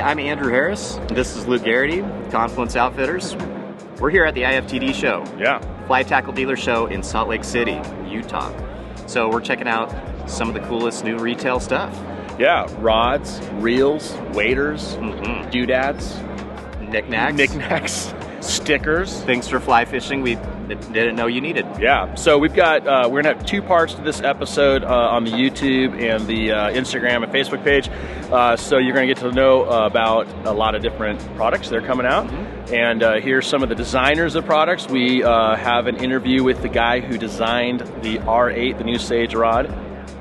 I'm Andrew Harris. This is Luke Geraty, Confluence Outfitters. We're here at the IFTD show. Yeah. Fly Tackle Dealer Show in Salt Lake City, Utah. So we're checking out some of the coolest new retail stuff. Yeah, rods, reels, waders, doodads, Knickknacks, stickers. things for fly fishing we didn't know you needed. Yeah, so we've got, we're gonna have two parts to this episode on the YouTube and the Instagram and Facebook page. So you're gonna get to know about a lot of different products that are coming out. And here's some of the designers of products. We have an interview with the guy who designed the R8, the new Sage rod.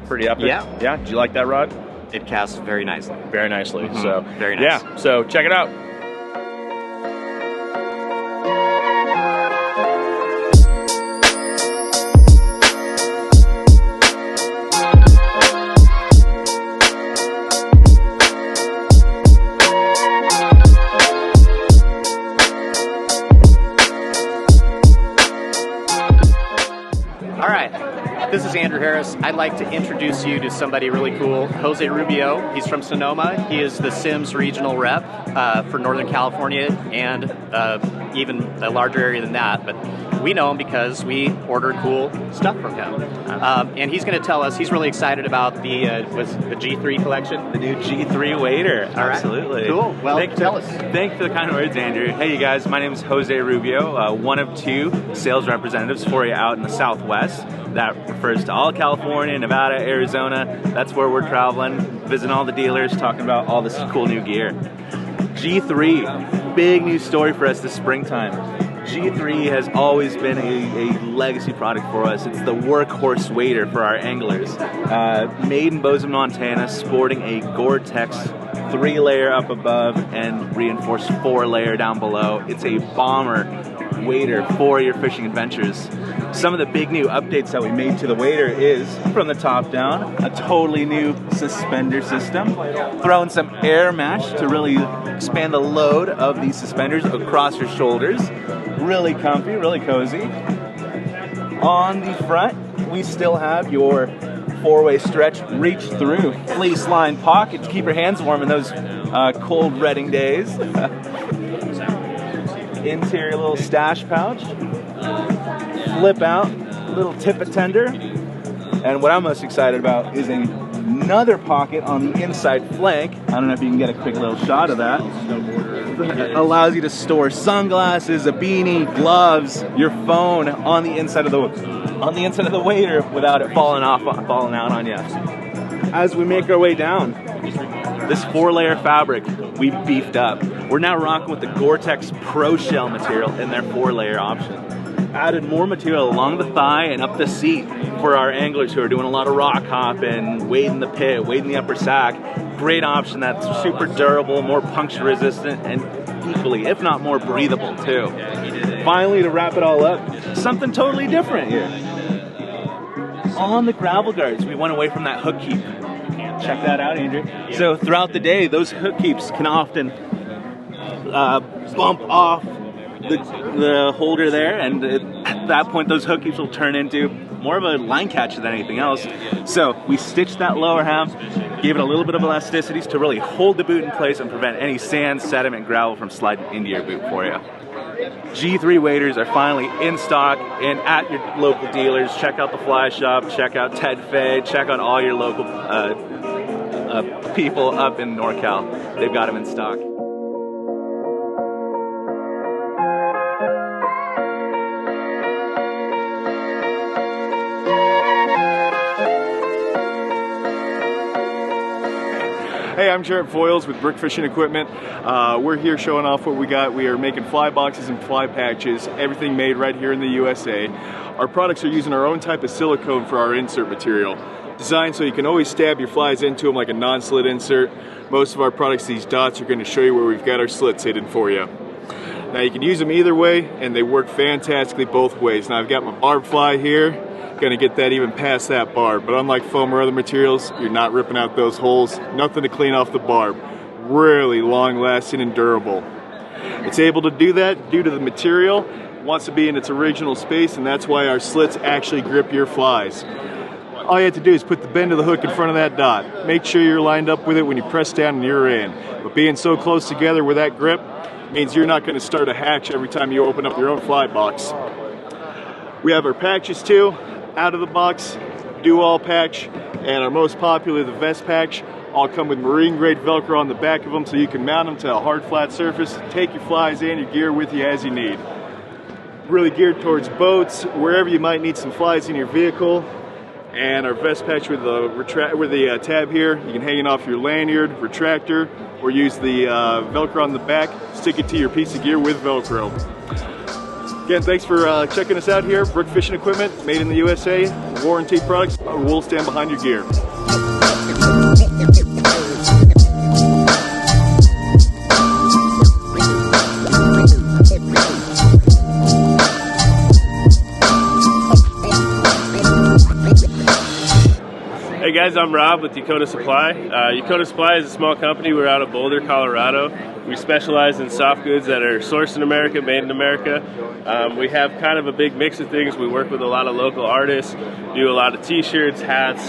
Pretty epic. Yeah, did you like that rod? It casts very nicely. Very nicely, so. Very nice. Yeah, so check it out. This is Andrew Harris. I'd like to introduce you to somebody really cool, Jose Rubio. He's from Sonoma. He is the Sims regional rep for Northern California and even a larger area than that. But we know him because we order cool stuff from him. And he's going to tell us, he's really excited about the G3 collection. The new G3 wader. All right. Absolutely. Cool. Well, tell us. Thanks for the kind words, Andrew. Hey, you guys. My name is Jose Rubio, one of two sales representatives for you out in the Southwest. That refers to all California, Nevada, Arizona. That's where we're traveling, visiting all the dealers, talking about all this cool new gear. G3, big news story for us this springtime. G3 has always been a legacy product for us. It's the workhorse wader for our anglers. Made in Bozeman, Montana, sporting a Gore-Tex 3-layer up above and reinforced 4-layer down below. It's a bomber wader for your fishing adventures. Some of the big new updates that we made to the wader is, from the top down, a totally new suspender system. Throw in some air mesh to really expand the load of these suspenders across your shoulders. Really comfy, really cozy. On the front, we still have your 4-way stretch reach through fleece lined pocket to keep your hands warm in those cold Redding days. Interior little stash pouch. Flip out, little tippet tender. And what I'm most excited about is another pocket on the inside flank. I don't know if you can get a quick little shot of that. It allows you to store sunglasses, a beanie, gloves, your phone on the inside of the wader without it falling out on you. As we make our way down, this 4-layer fabric we beefed up. We're now rocking with the Gore-Tex Pro Shell material in their 4-layer option. Added more material along the thigh and up the seat for our anglers who are doing a lot of rock hopping, wading the pit, wading the upper sack. Great option that's super durable, more puncture resistant, and equally, if not more, breathable too. Finally, to wrap it all up, something totally different here. On the gravel guards, we went away from that hook keep. Check that out, Andrew. So throughout the day, those hook keeps can often bump off the holder there, and at that point those hook keeps will turn into more of a line catcher than anything else. So we stitched that lower half, gave it a little bit of elasticity to really hold the boot in place and prevent any sand, sediment, gravel from sliding into your boot for you. G3 waders are finally in stock and at your local dealers. Check out the Fly Shop, check out Ted Fay, check out all your local people up in NorCal. They've got them in stock. Hey, I'm Jared Foyles with Brook Fishing Equipment. We're here showing off what we got. We are making fly boxes and fly patches, everything made right here in the USA. Our products are using our own type of silicone for our insert material. Designed so you can always stab your flies into them like a non-slit insert. Most of our products, these dots, are going to show you where we've got our slits hidden for you. Now you can use them either way and they work fantastically both ways. Now I've got my barb fly here. Gonna get that even past that barb, but unlike foam or other materials, you're not ripping out those holes. Nothing to clean off the barb. Really long lasting and durable. It's able to do that due to the material. It wants to be in its original space, and that's why our slits actually grip your flies. all you have to do is put the bend of the hook in front of that dot. Make sure you're lined up with it when you press down and you're in. But being so close together with that grip means you're not going to start a hatch every time you open up your own fly box. We have our patches too, out of the box, do-all patch, and our most popular, the vest patch, all come with marine grade Velcro on the back of them so you can mount them to a hard flat surface, take your flies and your gear with you as you need. Really geared towards boats, wherever you might need some flies in your vehicle. And our vest patch with the tab here, you can hang it off your lanyard, retractor, or use the Velcro on the back, stick it to your piece of gear with Velcro. Again, thanks for checking us out here. Brook Fishing Equipment, made in the USA, warranty products. We'll stand behind your gear. Hey guys, I'm Rob with Dakota Supply. Dakota Supply is a small company. We're out of Boulder, Colorado. We specialize in soft goods that are sourced in America, made in America. We have kind of a big mix of things. We work with a lot of local artists, do a lot of t-shirts, hats,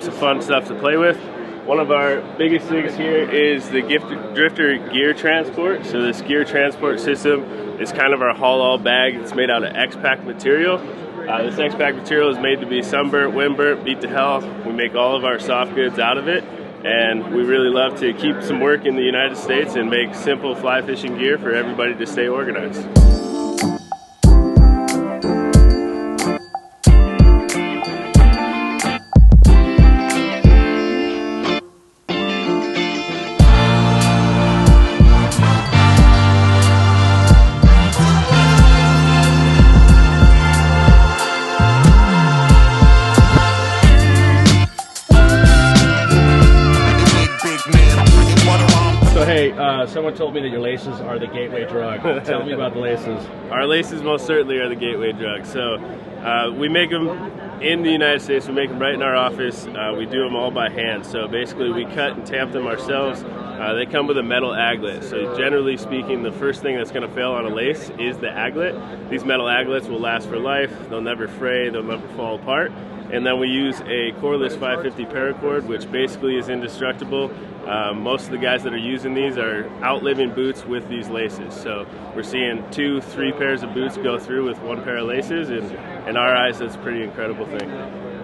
some fun stuff to play with. One of our biggest things here is the Drifter gear transport. So this gear transport system is kind of our haul-all bag. It's made out of X-Pack material. This X-Pack material is made to be sunburnt, windburnt, beat to hell. We make all of our soft goods out of it, and we really love to keep some work in the United States and make simple fly fishing gear for everybody to stay organized. Someone told me that your laces are the gateway drug. Tell me about the laces. Our laces most certainly are the gateway drug. So we make them in the United States. We make them right in our office. We do them all by hand. So basically we cut and tamp them ourselves. They come with a metal aglet. So generally speaking, the first thing that's going to fail on a lace is the aglet. These metal aglets will last for life. They'll never fray. They'll never fall apart. And then we use a coreless 550 paracord, which basically is indestructible. Most of the guys that are using these are outliving boots with these laces. So we're seeing 2-3 pairs of boots go through with one pair of laces, and in our eyes, that's a pretty incredible thing.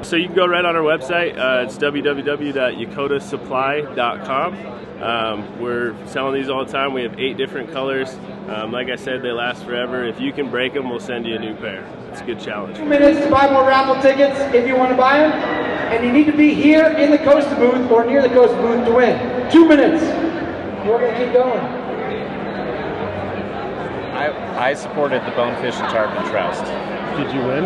So you can go right on our website. It's www.yakotasupply.com. We're selling these all the time. We have 8 different colors. Like I said, they last forever. If you can break them, we'll send you a new pair. It's a good challenge. 2 minutes to buy more raffle tickets if you want to buy them. And you need to be here in the Costa booth or near the Costa booth to win. 2 minutes. We're going to keep going. I supported the Bonefish and Tarpon Trust. Did you win?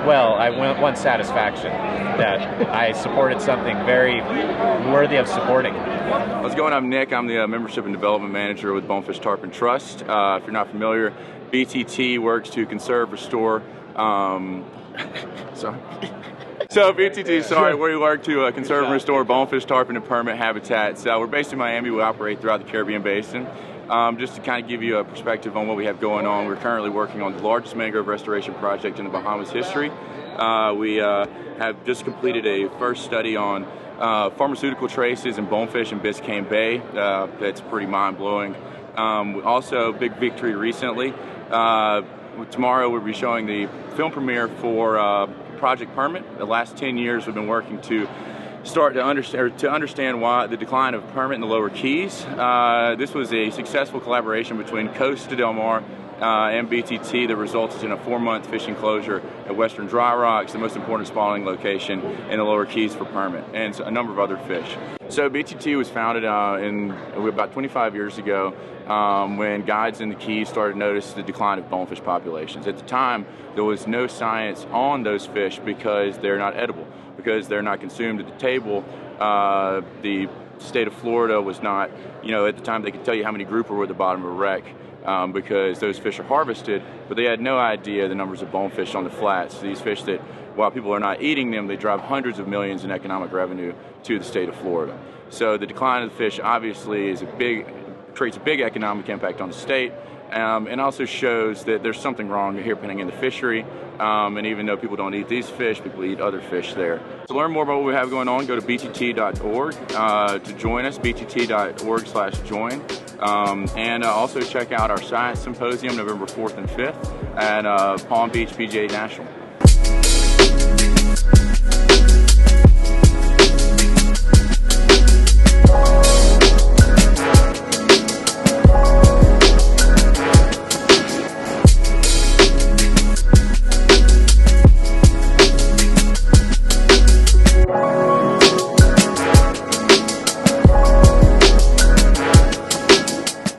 Well, I won satisfaction that I supported something very worthy of supporting. How's it going? I'm Nick. I'm the Membership and Development Manager with Bonefish Tarpon Trust. If you're not familiar, BTT works to conserve, restore, So BTT, we work to conserve and restore bonefish, tarpon, and permanent habitats. We're based in Miami. We operate throughout the Caribbean Basin. Just to kind of give you a perspective on what we have going on, we're currently working on the largest mangrove restoration project in the Bahamas history. We have just completed a first study on pharmaceutical traces in bonefish in Biscayne Bay. That's pretty mind-blowing. Also, big victory recently. Tomorrow we'll be showing the film premiere for Project Permit. The last 10 years we've been working to start to understand why the decline of permit in the lower keys. This was a successful collaboration between Costa Del Mar and BTT that resulted in a 4-month fishing closure at Western Dry Rocks, the most important spawning location in the lower keys for permit, and a number of other fish. So BTT was founded about 25 years ago when guides in the keys started to notice the decline of bonefish populations. At the time, there was no science on those fish because they're not edible, because they're not consumed at the table. The state of Florida was not, at the time they could tell you how many grouper were at the bottom of a wreck because those fish are harvested, but they had no idea the numbers of bonefish on the flats. These fish that, while people are not eating them, they drive hundreds of millions in economic revenue to the state of Florida. So the decline of the fish obviously is creates a big economic impact on the state, and also shows that there's something wrong here happening in the fishery. And even though people don't eat these fish, people eat other fish there. To learn more about what we have going on, go to btt.org to join us, btt.org/join. And also check out our Science Symposium November 4th and 5th at Palm Beach PGA National.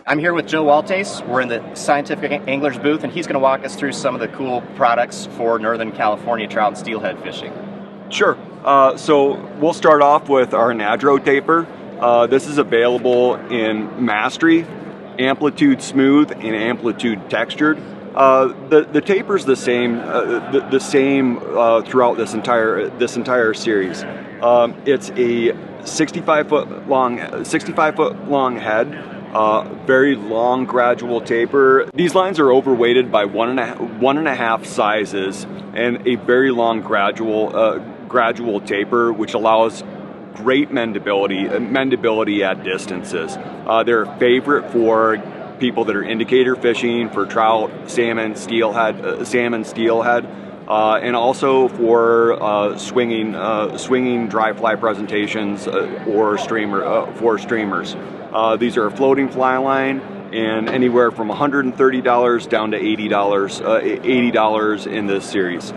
I'm here with Joe Wolthuis. We're in the Scientific Anglers booth, and he's going to walk us through some of the cool products for Northern California trout and steelhead fishing. Sure. So we'll start off with our Nadro taper. This is available in mastery, amplitude smooth, and amplitude textured. The taper's the same throughout this entire series. It's a 65 foot long head. Very long gradual taper. These lines are overweighted by one and a half sizes, and a very long gradual taper, which allows great mendability at distances. They're a favorite for people that are indicator fishing for trout, salmon, steelhead, and also for swinging dry fly presentations or for streamers. These are a floating fly line, and anywhere from $130 down to $80 in this series.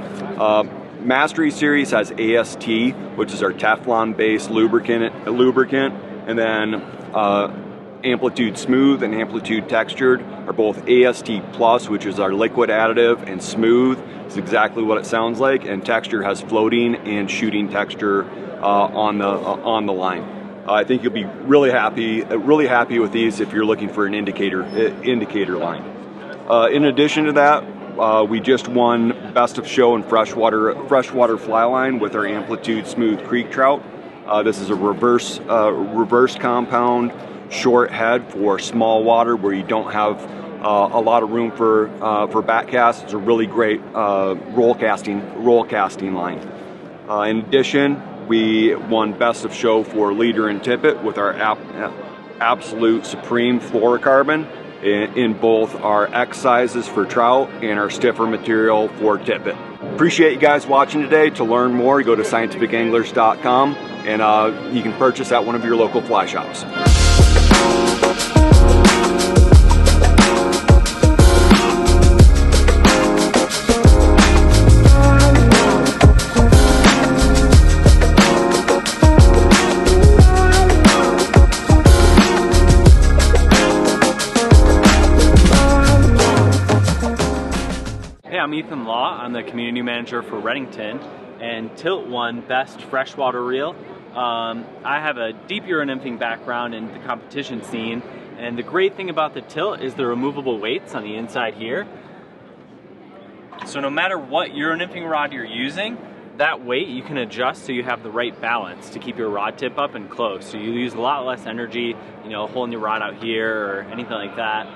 Mastery series has AST, which is our Teflon-based lubricant, and then Amplitude Smooth and Amplitude Textured are both AST Plus, which is our liquid additive, and Smooth is exactly what it sounds like, and Texture has floating and shooting texture on the line. I think you'll be really happy with these if you're looking for an indicator line. In addition to that, we just won Best of Show in freshwater fly line with our Amplitude Smooth Creek Trout. This is a reverse compound short head for small water where you don't have a lot of room for back casts. It's a really great roll casting line. In addition, we won Best of Show for Leader and Tippet with our Absolute Supreme Fluorocarbon in both our X sizes for trout and our stiffer material for tippet. Appreciate you guys watching today. To learn more, go to scientificanglers.com, and you can purchase at one of your local fly shops. I'm Ethan Law. I'm the community manager for Rennington, and Tilt won Best Freshwater Reel. I have a deep uronymphing background in the competition scene, and the great thing about the Tilt is the removable weights on the inside here. So no matter what uronymphing rod you're using, that weight you can adjust so you have the right balance to keep your rod tip up and close. So you use a lot less energy, holding your rod out here or anything like that.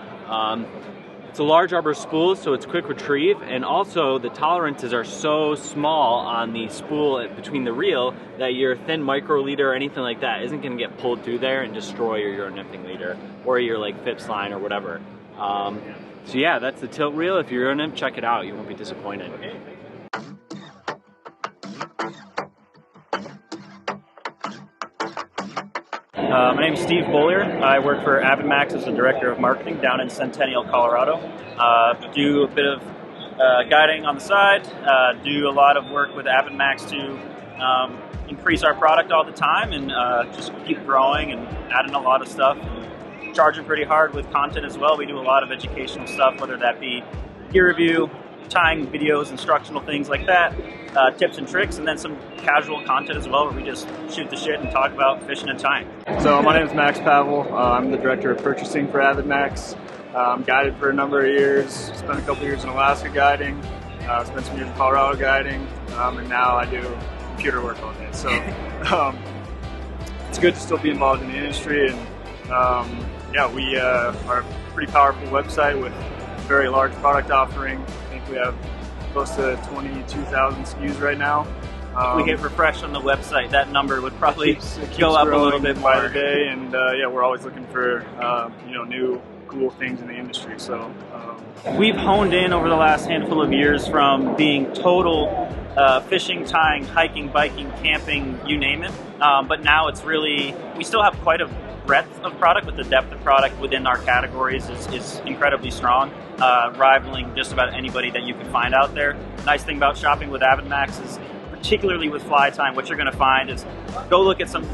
It's a large arbor spool, so it's quick retrieve, and also the tolerances are so small on the spool between the reel that your thin micro leader or anything like that isn't going to get pulled through there and destroy your uronymphing leader or your Phipps line or whatever. So yeah, that's the Tilt reel. If you're uronym, check it out. You won't be disappointed. My name is Steve Beaulieu. I work for Avid Max as the Director of Marketing down in Centennial, Colorado. Do a bit of guiding on the side, do a lot of work with Avid Max to increase our product all the time and just keep growing and adding a lot of stuff. And charging pretty hard with content as well. We do a lot of educational stuff, whether that be gear review, tying videos, instructional things like that, tips and tricks, and then some casual content as well where we just shoot the shit and talk about fishing and tying. So my name is Max Pavel. I'm the Director of Purchasing for Avid Max. Guided for a number of years, spent a couple years in Alaska guiding, spent some years in Colorado guiding, and now I do computer work all day. So it's good to still be involved in the industry and Yeah, we are a pretty powerful website with a very large product offering. I think we have close to 22,000 SKUs right now. If we hit refresh on the website, that number would probably it keeps go up a little bit by more. the day, and yeah, we're always looking for new cool things in the industry. So we've honed in over the last handful of years from being total fishing, tying, hiking, biking, camping, you name it. But now it's really, we still have quite a breadth of product, but the depth of product within our categories is incredibly strong, rivaling just about anybody that you can find out there. Nice thing about shopping with AvidMax is, particularly with fly tying, what you're going to find is go look at some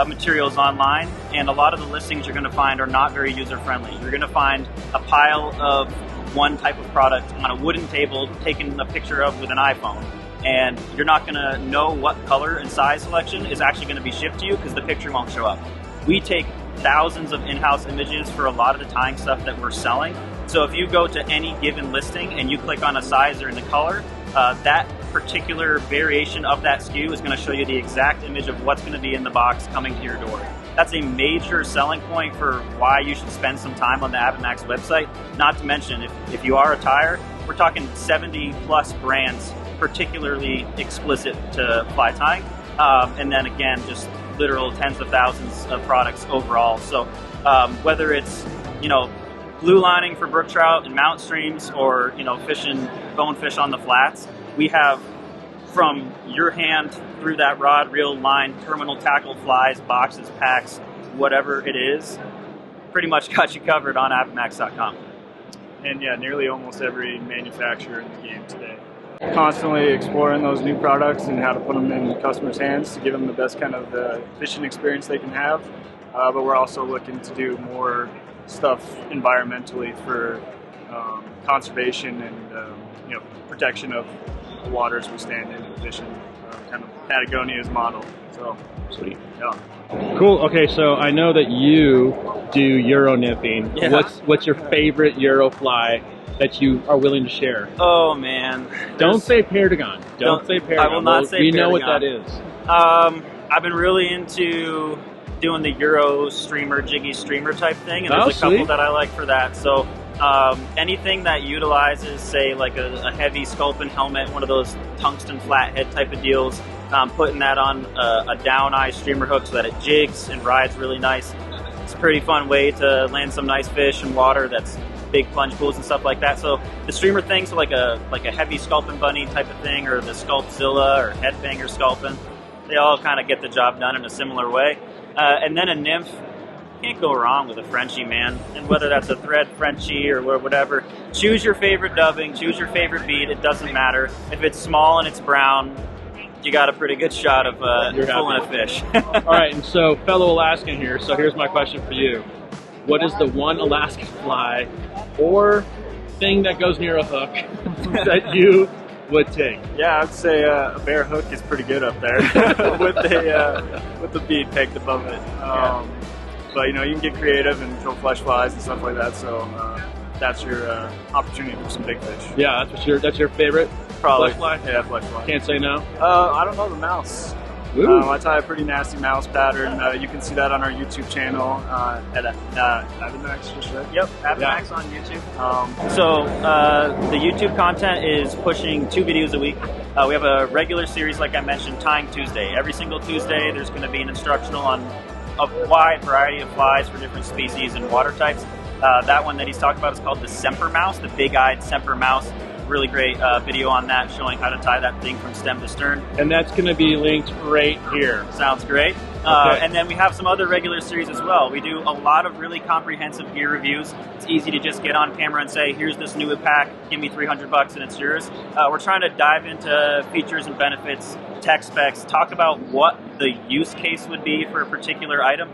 materials online, and a lot of the listings you're going to find are not very user-friendly. You're going to find a pile of one type of product on a wooden table taken a picture of with an iPhone, and you're not going to know what color and size selection is actually going to be shipped to you because the picture won't show up. We take thousands of in-house images for a lot of the tying stuff that we're selling. So if you go to any given listing and you click on a size or in the color, that particular variation of that SKU is going to show you the exact image of what's going to be in the box coming to your door. That's a major selling point for why you should spend some time on the AvidMax website. Not to mention, if you are a tyer, we're talking 70 plus brands, particularly explicit to fly tying. And then again, just literal tens of thousands of products overall. So whether it's, blue lining for brook trout and mountain streams, or fishing bonefish on the flats, we have from your hand through that rod, reel, line, terminal tackle, flies, boxes, packs, whatever it is, pretty much got you covered on AvidMax.com. And yeah, nearly almost every manufacturer in the game today. Constantly exploring those new products and how to put them in customers' hands to give them the best kind of fishing experience they can have. But we're also looking to do more stuff environmentally for conservation and protection of the waters we stand in and fishing, kind of Patagonia's model. So sweet. Yeah. Cool. Okay, so I know that you do Euro nymphing. Yeah. What's your favorite Euro fly that you are willing to share? Oh man. Don't say Paragon. Don't say Paragon. I will not say We Paragon. know what that is. I've been really into doing the Euro streamer, jiggy streamer type thing, and there's a couple that I like for that. So anything that utilizes, say, like a heavy sculpin helmet, one of those tungsten flathead type of deals, putting that on a down eye streamer hook so that it jigs and rides really nice. It's a pretty fun way to land some nice fish in water that's big plunge pools and stuff like that. So the streamer thing, so like a heavy sculpin bunny type of thing, or the Sculpzilla or headbanger sculpin, they all kind of get the job done in a similar way. And then a nymph, can't go wrong with a Frenchie, man. And whether that's a thread Frenchie or whatever, choose your favorite dubbing, choose your favorite bead, it doesn't matter. If it's small and it's brown, you got a pretty good shot of pulling a fish. All right, and so fellow Alaskan here, so here's my question for you. What is the one Alaskan fly or thing that goes near a hook that you would take? Yeah, I'd say a bare hook is pretty good up there with the bead pegged above it. But you can get creative and throw flesh flies and stuff like that. So that's your opportunity for some big fish. Yeah, that's your favorite. Probably. Flesh fly? Yeah, flesh fly. Can't say no. I don't know the mouse. I tie a pretty nasty mouse pattern. You can see that on our YouTube channel at AvidMax, just right? Yep, AvidMax on YouTube. So the YouTube content is pushing 2 videos a week. We have a regular series, like I mentioned, Tying Tuesday. Every single Tuesday there's going to be an instructional on a wide variety of flies for different species and water types. That one that he's talked about is called the Semper mouse, the big-eyed Semper mouse. Really great video on that, showing how to tie that thing from stem to stern. And that's going to be linked right here. Sounds great. Okay. And then we have some other regular series as well. We do a lot of really comprehensive gear reviews. It's easy to just get on camera and say, here's this new pack, give me $300 and it's yours. We're trying to dive into features and benefits, tech specs, talk about what the use case would be for a particular item.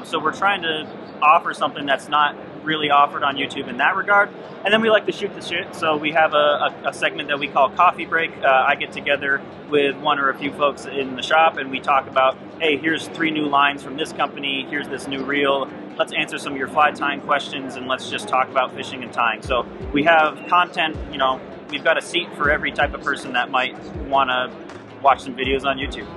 So we're trying to offer something that's not really offered on YouTube in that regard. And then we like to shoot the shit, so we have a segment that we call Coffee Break. I get together with one or a few folks in the shop and we talk about, hey, here's 3 new lines from this company, here's this new reel, let's answer some of your fly tying questions and let's just talk about fishing and tying. So we have content, we've got a seat for every type of person that might want to watch some videos on YouTube.